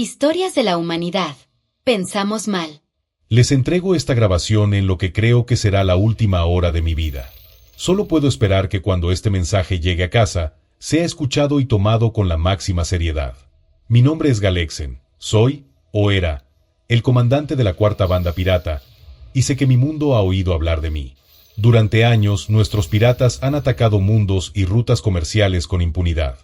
Historias de la humanidad. Pensamos mal. Les entrego esta grabación en lo que creo que será la última hora de mi vida. Solo puedo esperar que cuando este mensaje llegue a casa, sea escuchado y tomado con la máxima seriedad. Mi nombre es Galexen. Soy, o era, el comandante de la cuarta banda pirata, y sé que mi mundo ha oído hablar de mí. Durante años, nuestros piratas han atacado mundos y rutas comerciales con impunidad.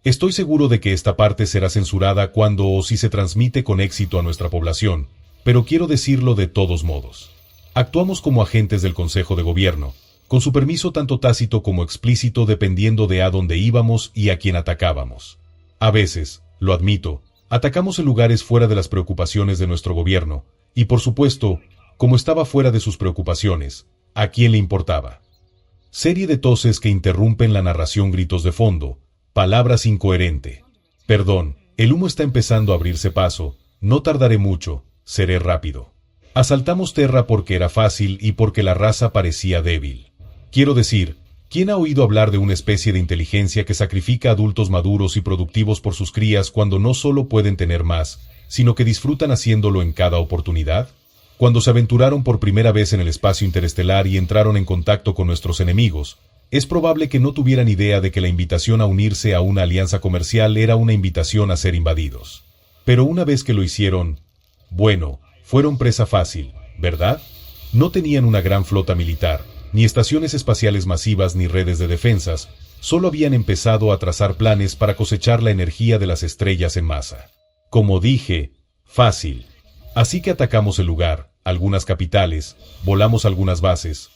Estoy seguro de que esta parte será censurada cuando o si se transmite con éxito a nuestra población, pero quiero decirlo de todos modos. Actuamos como agentes del Consejo de Gobierno, con su permiso tanto tácito como explícito dependiendo de a dónde íbamos y a quién atacábamos. A veces, lo admito, atacamos en lugares fuera de las preocupaciones de nuestro gobierno, y por supuesto, como estaba fuera de sus preocupaciones, ¿a quién le importaba? Serie de toses que interrumpen la narración, gritos de fondo, palabras incoherente. Perdón, el humo está empezando a abrirse paso, no tardaré mucho, seré rápido. Asaltamos Terra porque era fácil y porque la raza parecía débil. Quiero decir, ¿quién ha oído hablar de una especie de inteligencia que sacrifica adultos maduros y productivos por sus crías cuando no solo pueden tener más, sino que disfrutan haciéndolo en cada oportunidad? Cuando se aventuraron por primera vez en el espacio interestelar y entraron en contacto con nuestros enemigos, es probable que no tuvieran idea de que la invitación a unirse a una alianza comercial era una invitación a ser invadidos. Pero una vez que lo hicieron, bueno, fueron presa fácil, ¿verdad? No tenían una gran flota militar, ni estaciones espaciales masivas ni redes de defensas, solo habían empezado a trazar planes para cosechar la energía de las estrellas en masa. Como dije, fácil. Así que atacamos el lugar, algunas capitales, volamos algunas bases,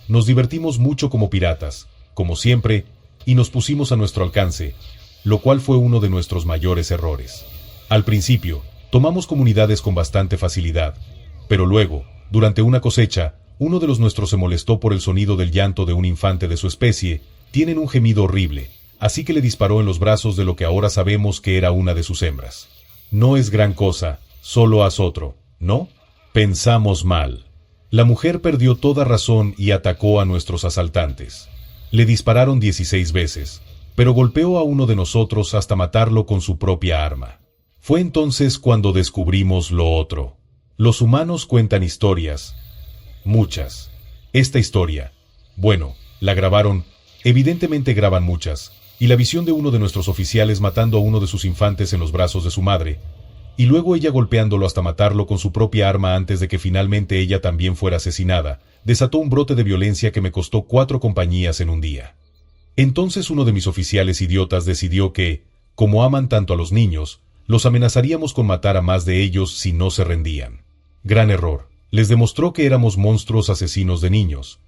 nos divertimos mucho como piratas, como siempre, y nos pusimos a nuestro alcance, lo cual fue uno de nuestros mayores errores. Al principio, tomamos comunidades con bastante facilidad, pero luego, durante una cosecha, uno de los nuestros se molestó por el sonido del llanto de un infante de su especie. Tienen un gemido horrible, así que le disparó en los brazos de lo que ahora sabemos que era una de sus hembras. No es gran cosa, solo haz otro, ¿no? Pensamos mal. La mujer perdió toda razón y atacó a nuestros asaltantes. Le dispararon 16 veces, pero golpeó a uno de nosotros hasta matarlo con su propia arma. Fue entonces cuando descubrimos lo otro. Los humanos cuentan historias. Muchas. Esta historia, bueno, la grabaron, evidentemente graban muchas, y la visión de uno de nuestros oficiales matando a uno de sus infantes en los brazos de su madre, y luego ella golpeándolo hasta matarlo con su propia arma antes de que finalmente ella también fuera asesinada, desató un brote de violencia que me costó 4 compañías en un día. Entonces uno de mis oficiales idiotas decidió que, como aman tanto a los niños, los amenazaríamos con matar a más de ellos si no se rendían. Gran error. Les demostró que éramos monstruos asesinos de niños.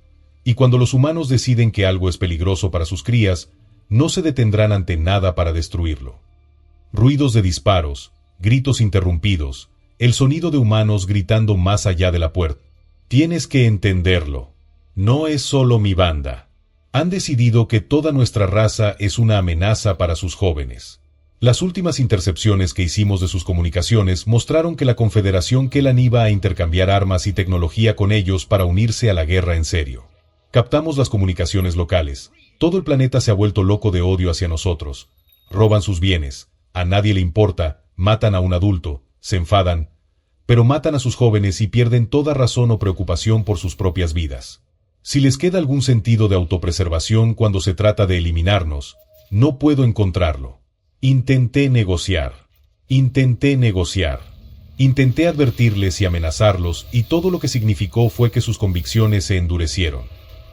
Y cuando los humanos deciden que algo es peligroso para sus crías, no se detendrán ante nada para destruirlo. Ruidos de disparos, gritos interrumpidos, el sonido de humanos gritando más allá de la puerta. Tienes que entenderlo. No es solo mi banda. Han decidido que toda nuestra raza es una amenaza para sus jóvenes. Las últimas intercepciones que hicimos de sus comunicaciones mostraron que la Confederación Kellan iba a intercambiar armas y tecnología con ellos para unirse a la guerra en serio. Captamos las comunicaciones locales. Todo el planeta se ha vuelto loco de odio hacia nosotros. Roban sus bienes. A nadie le importa. Matan a un adulto. Se enfadan. Pero matan a sus jóvenes y pierden toda razón o preocupación por sus propias vidas. Si les queda algún sentido de autopreservación cuando se trata de eliminarnos, no puedo encontrarlo. Intenté negociar. Intenté advertirles y amenazarlos, y todo lo que significó fue que sus convicciones se endurecieron.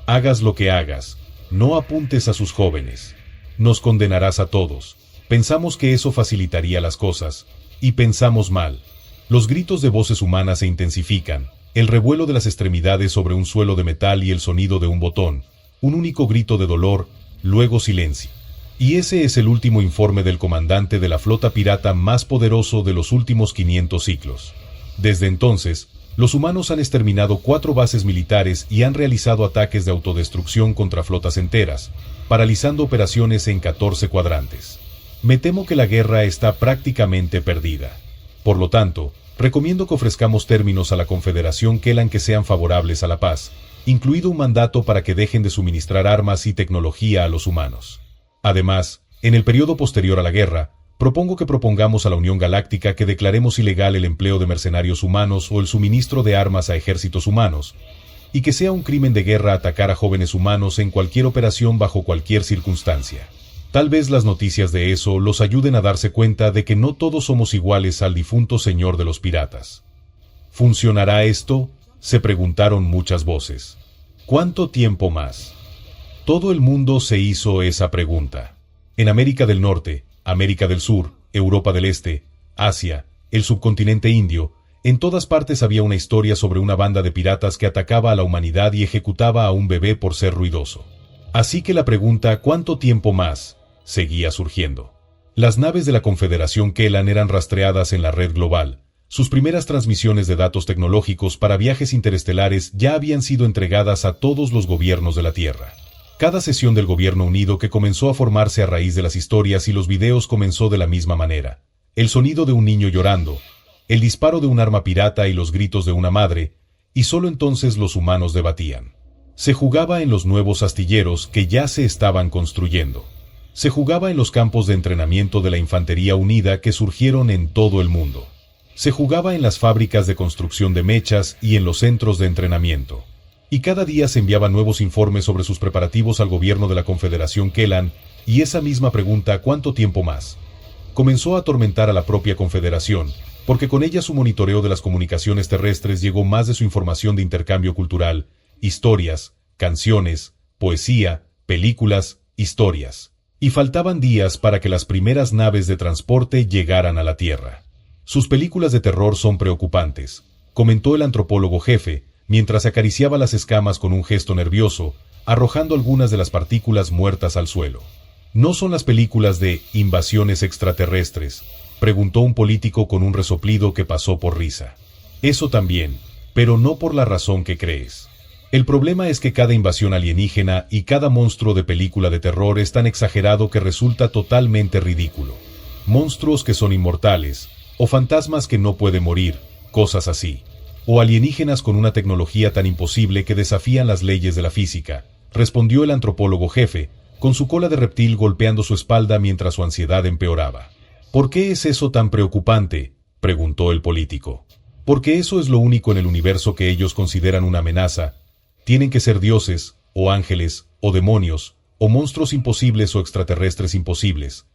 Hagas lo que hagas, no apuntes a sus jóvenes. Nos condenarás a todos. Pensamos que eso facilitaría las cosas, y pensamos mal. Los gritos de voces humanas se intensifican, el revuelo de las extremidades sobre un suelo de metal y el sonido de un botón, un único grito de dolor, luego silencio. Y ese es el último informe del comandante de la flota pirata más poderoso de los últimos 500 ciclos. Desde entonces, los humanos han exterminado 4 bases militares y han realizado ataques de autodestrucción contra flotas enteras, paralizando operaciones en 14 cuadrantes. Me temo que la guerra está prácticamente perdida. Por lo tanto, recomiendo que ofrezcamos términos a la Confederación Kellan que sean favorables a la paz, incluido un mandato para que dejen de suministrar armas y tecnología a los humanos. Además, en el periodo posterior a la guerra, Propongo que propongamos a la Unión Galáctica que declaremos ilegal el empleo de mercenarios humanos o el suministro de armas a ejércitos humanos, y que sea un crimen de guerra atacar a jóvenes humanos en cualquier operación bajo cualquier circunstancia. Tal vez las noticias de eso los ayuden a darse cuenta de que no todos somos iguales al difunto señor de los piratas. ¿Funcionará esto?, se preguntaron muchas voces. ¿Cuánto tiempo más? Todo el mundo se hizo esa pregunta. En América del Norte, América del Sur, Europa del Este, Asia, el subcontinente indio, en todas partes había una historia sobre una banda de piratas que atacaba a la humanidad y ejecutaba a un bebé por ser ruidoso. Así que la pregunta ¿cuánto tiempo más?, seguía surgiendo. Las naves de la Confederación Kellan eran rastreadas en la red global. Sus primeras transmisiones de datos tecnológicos para viajes interestelares ya habían sido entregadas a todos los gobiernos de la Tierra. Cada sesión del Gobierno Unido que comenzó a formarse a raíz de las historias y los videos comenzó de la misma manera. El sonido de un niño llorando, el disparo de un arma pirata y los gritos de una madre, y solo entonces los humanos debatían. Se jugaba en los nuevos astilleros que ya se estaban construyendo. Se jugaba en los campos de entrenamiento de la Infantería Unida que surgieron en todo el mundo. Se jugaba en las fábricas de construcción de mechas y en los centros de entrenamiento. Y cada día se enviaban nuevos informes sobre sus preparativos al gobierno de la Confederación Kellan, y esa misma pregunta ¿cuánto tiempo más?, comenzó a atormentar a la propia Confederación, porque con ella su monitoreo de las comunicaciones terrestres llegó más de su información de intercambio cultural, historias, canciones, poesía, películas, historias. Y faltaban días para que las primeras naves de transporte llegaran a la Tierra. Sus películas de terror son preocupantes, comentó el antropólogo jefe, mientras acariciaba las escamas con un gesto nervioso, arrojando algunas de las partículas muertas al suelo. ¿No son las películas de invasiones extraterrestres?, preguntó un político con un resoplido que pasó por risa. Eso también, pero no por la razón que crees. El problema es que cada invasión alienígena y cada monstruo de película de terror es tan exagerado que resulta totalmente ridículo. Monstruos que son inmortales, o fantasmas que no pueden morir, cosas así. O alienígenas con una tecnología tan imposible que desafían las leyes de la física, respondió el antropólogo jefe, con su cola de reptil golpeando su espalda mientras su ansiedad empeoraba. ¿Por qué es eso tan preocupante?, preguntó el político. Porque eso es lo único en el universo que ellos consideran una amenaza. Tienen que ser dioses, o ángeles, o demonios, o monstruos imposibles o extraterrestres imposibles.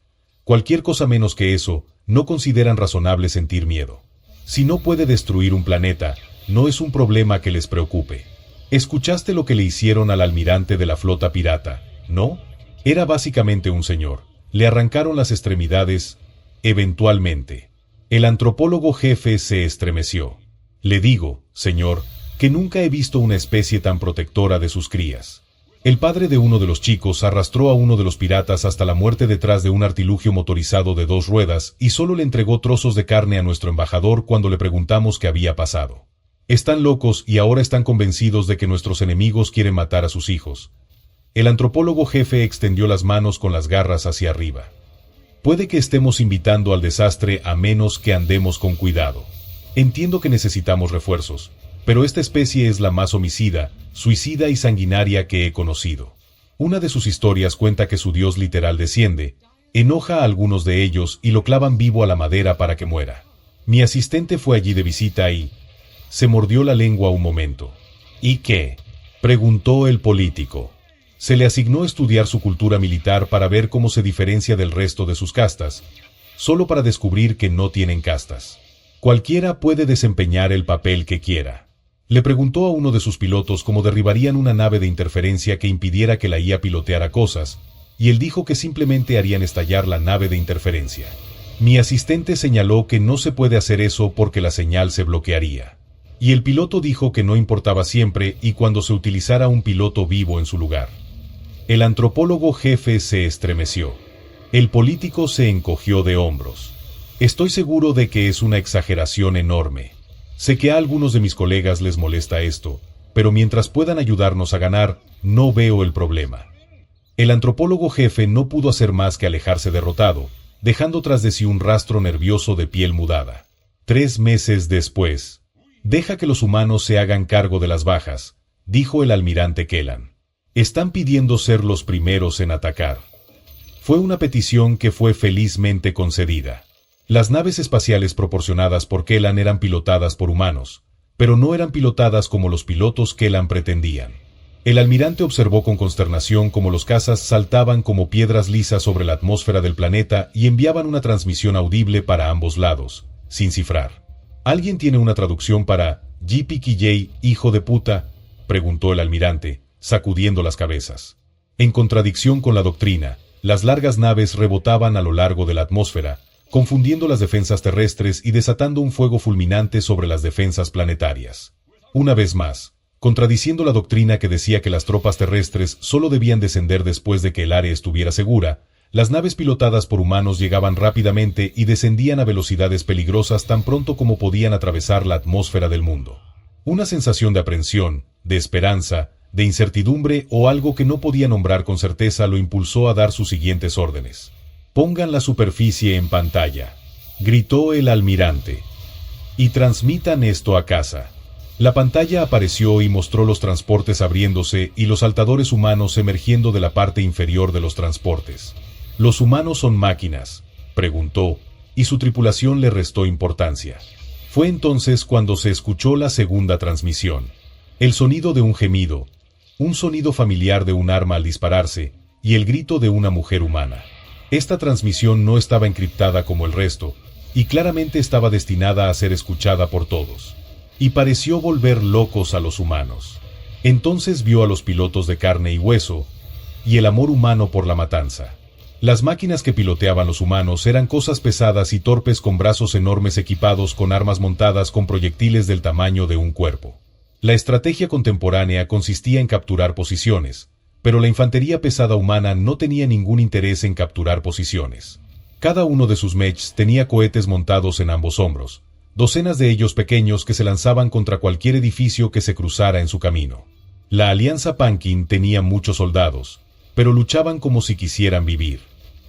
Cualquier cosa menos que eso, no consideran razonable sentir miedo. Si no puede destruir un planeta, no es un problema que les preocupe. ¿Escuchaste lo que le hicieron al almirante de la flota pirata, no? Era básicamente un señor. Le arrancaron las extremidades, eventualmente. El antropólogo jefe se estremeció. Le digo, señor, que nunca he visto una especie tan protectora de sus crías. El padre de uno de los chicos arrastró a uno de los piratas hasta la muerte detrás de un artilugio motorizado de 2 ruedas y solo le entregó trozos de carne a nuestro embajador cuando le preguntamos qué había pasado. Están locos y ahora están convencidos de que nuestros enemigos quieren matar a sus hijos. El antropólogo jefe extendió las manos con las garras hacia arriba. Puede que estemos invitando al desastre a menos que andemos con cuidado. Entiendo que necesitamos refuerzos, pero esta especie es la más homicida, suicida y sanguinaria que he conocido. Una de sus historias cuenta que su dios literal desciende, enoja a algunos de ellos y lo clavan vivo a la madera para que muera. Mi asistente fue allí de visita y... se mordió la lengua un momento. ¿Y qué?, preguntó el político. Se le asignó estudiar su cultura militar para ver cómo se diferencia del resto de sus castas, solo para descubrir que no tienen castas. Cualquiera puede desempeñar el papel que quiera. Le preguntó a uno de sus pilotos cómo derribarían una nave de interferencia que impidiera que la IA piloteara cosas, y él dijo que simplemente harían estallar la nave de interferencia. Mi asistente señaló que no se puede hacer eso porque la señal se bloquearía. Y el piloto dijo que no importaba siempre y cuando se utilizara un piloto vivo en su lugar. El antropólogo jefe se estremeció. El político se encogió de hombros. Estoy seguro de que es una exageración enorme. Sé que a algunos de mis colegas les molesta esto, pero mientras puedan ayudarnos a ganar, no veo el problema. El antropólogo jefe no pudo hacer más que alejarse derrotado, dejando tras de sí un rastro nervioso de piel mudada. 3 meses después, deja que los humanos se hagan cargo de las bajas, dijo el almirante Kellan. Están pidiendo ser los primeros en atacar. Fue una petición que fue felizmente concedida. Las naves espaciales proporcionadas por Kellan eran pilotadas por humanos, pero no eran pilotadas como los pilotos Kellan pretendían. El almirante observó con consternación cómo los cazas saltaban como piedras lisas sobre la atmósfera del planeta y enviaban una transmisión audible para ambos lados, sin cifrar. ¿Alguien tiene una traducción para "JPKJ, hijo de puta?", preguntó el almirante, sacudiendo las cabezas. En contradicción con la doctrina, las largas naves rebotaban a lo largo de la atmósfera, confundiendo las defensas terrestres y desatando un fuego fulminante sobre las defensas planetarias. Una vez más, contradiciendo la doctrina que decía que las tropas terrestres solo debían descender después de que el área estuviera segura, las naves pilotadas por humanos llegaban rápidamente y descendían a velocidades peligrosas tan pronto como podían atravesar la atmósfera del mundo. Una sensación de aprensión, de esperanza, de incertidumbre o algo que no podía nombrar con certeza lo impulsó a dar sus siguientes órdenes. «Pongan la superficie en pantalla», gritó el almirante, «y transmitan esto a casa». La pantalla apareció y mostró los transportes abriéndose y los saltadores humanos emergiendo de la parte inferior de los transportes. ¿Los humanos son máquinas?, preguntó, y su tripulación le restó importancia. Fue entonces cuando se escuchó la segunda transmisión. El sonido de un gemido, un sonido familiar de un arma al dispararse, y el grito de una mujer humana. Esta transmisión no estaba encriptada como el resto, y claramente estaba destinada a ser escuchada por todos. Y pareció volver locos a los humanos. Entonces vio a los pilotos de carne y hueso, y el amor humano por la matanza. Las máquinas que piloteaban los humanos eran cosas pesadas y torpes con brazos enormes equipados con armas montadas con proyectiles del tamaño de un cuerpo. La estrategia contemporánea consistía en capturar posiciones, pero la infantería pesada humana no tenía ningún interés en capturar posiciones. Cada uno de sus mechs tenía cohetes montados en ambos hombros, docenas de ellos pequeños que se lanzaban contra cualquier edificio que se cruzara en su camino. La Alianza Pankin tenía muchos soldados, pero luchaban como si quisieran vivir.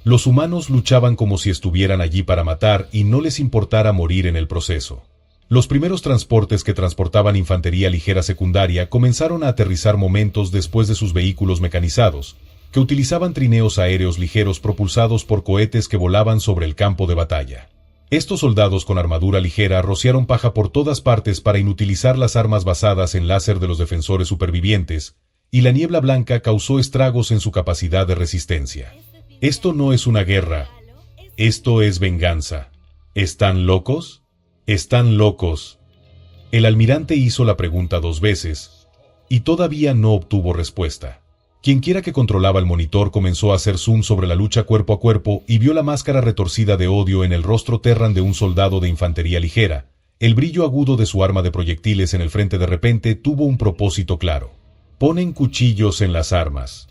Los humanos luchaban como si estuvieran allí para matar y no les importara morir en el proceso. Los primeros transportes que transportaban infantería ligera secundaria comenzaron a aterrizar momentos después de sus vehículos mecanizados, que utilizaban trineos aéreos ligeros propulsados por cohetes que volaban sobre el campo de batalla. Estos soldados con armadura ligera rociaron paja por todas partes para inutilizar las armas basadas en láser de los defensores supervivientes, y la niebla blanca causó estragos en su capacidad de resistencia. Esto no es una guerra, esto es venganza. ¿Están locos? ¿Están locos? El almirante hizo la pregunta 2 veces, y todavía no obtuvo respuesta. Quienquiera que controlaba el monitor comenzó a hacer zoom sobre la lucha cuerpo a cuerpo y vio la máscara retorcida de odio en el rostro Terran de un soldado de infantería ligera. El brillo agudo de su arma de proyectiles en el frente de repente tuvo un propósito claro. «Ponen cuchillos en las armas».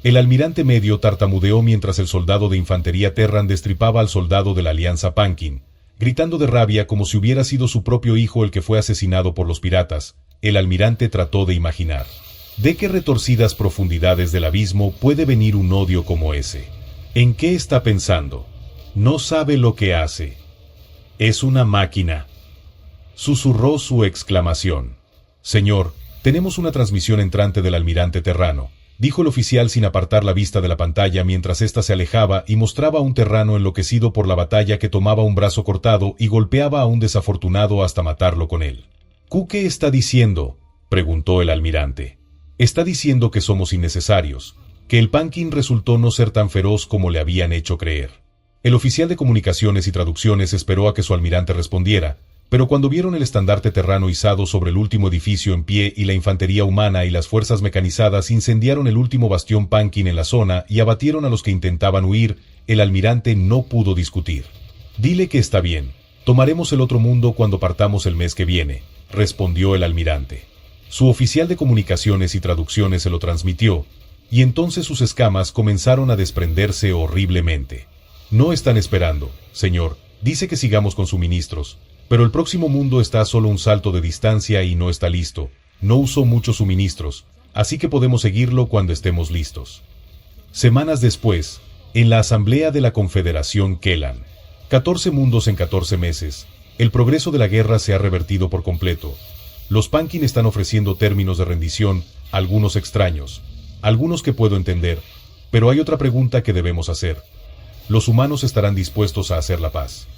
El almirante medio tartamudeó mientras el soldado de infantería Terran destripaba al soldado de la Alianza Pankin, gritando de rabia como si hubiera sido su propio hijo el que fue asesinado por los piratas. El almirante trató de imaginar. ¿De qué retorcidas profundidades del abismo puede venir un odio como ese? ¿En qué está pensando? No sabe lo que hace. Es una máquina. Susurró su exclamación. «Señor, tenemos una transmisión entrante del almirante terrano», dijo el oficial sin apartar la vista de la pantalla mientras ésta se alejaba y mostraba a un terrano enloquecido por la batalla que tomaba un brazo cortado y golpeaba a un desafortunado hasta matarlo con él. «¿Qué está diciendo?», preguntó el almirante. «Está diciendo que somos innecesarios, que el Pankin resultó no ser tan feroz como le habían hecho creer». El oficial de comunicaciones y traducciones esperó a que su almirante respondiera, pero cuando vieron el estandarte terrano izado sobre el último edificio en pie y la infantería humana y las fuerzas mecanizadas incendiaron el último bastión Pankin en la zona y abatieron a los que intentaban huir, el almirante no pudo discutir. «Dile que está bien. Tomaremos el otro mundo cuando partamos el mes que viene», respondió el almirante. Su oficial de comunicaciones y traducciones se lo transmitió, y entonces sus escamas comenzaron a desprenderse horriblemente. «No están esperando, señor. Dice que sigamos con suministros. Pero el próximo mundo está a solo un salto de distancia y no está listo. No usó muchos suministros, así que podemos seguirlo cuando estemos listos». Semanas después, en la Asamblea de la Confederación Kellan, 14 mundos en 14 meses, el progreso de la guerra se ha revertido por completo. Los Pankin están ofreciendo términos de rendición, algunos extraños, algunos que puedo entender, Pero hay otra pregunta que debemos hacer. ¿Los humanos estarán dispuestos a hacer la paz?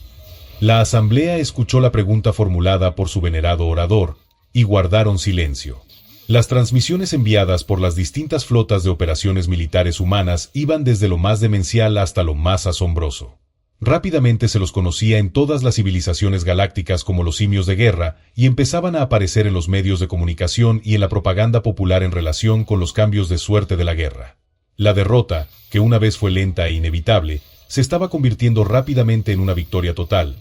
La asamblea escuchó la pregunta formulada por su venerado orador, y guardaron silencio. Las transmisiones enviadas por las distintas flotas de operaciones militares humanas iban desde lo más demencial hasta lo más asombroso. Rápidamente se los conocía en todas las civilizaciones galácticas como los simios de guerra y empezaban a aparecer en los medios de comunicación y en la propaganda popular en relación con los cambios de suerte de la guerra. La derrota, que una vez fue lenta e inevitable, se estaba convirtiendo rápidamente en una victoria total,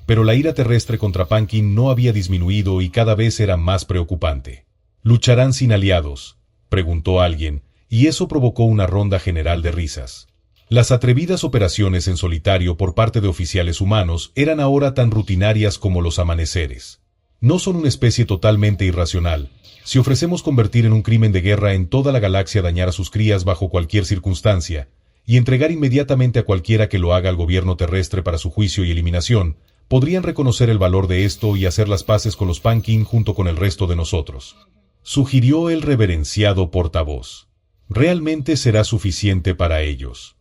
pero la ira terrestre contra Pankin no había disminuido y cada vez era más preocupante. ¿Lucharán sin aliados?, preguntó alguien, y eso provocó una ronda general de risas. Las atrevidas operaciones en solitario por parte de oficiales humanos eran ahora tan rutinarias como los amaneceres. No son una especie totalmente irracional. Si ofrecemos convertir en un crimen de guerra en toda la galaxia dañar a sus crías bajo cualquier circunstancia, y entregar inmediatamente a cualquiera que lo haga al gobierno terrestre para su juicio y eliminación, podrían reconocer el valor de esto y hacer las paces con los Pankin junto con el resto de nosotros. Sugirió el reverenciado portavoz. ¿Realmente será suficiente para ellos?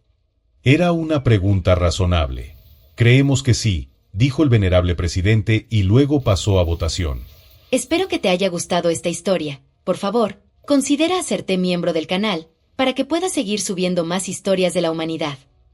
Era una pregunta razonable. Creemos que sí, dijo el venerable presidente y luego pasó a votación. Espero que te haya gustado esta historia. Por favor, considera hacerte miembro del canal para que puedas seguir subiendo más historias de la humanidad.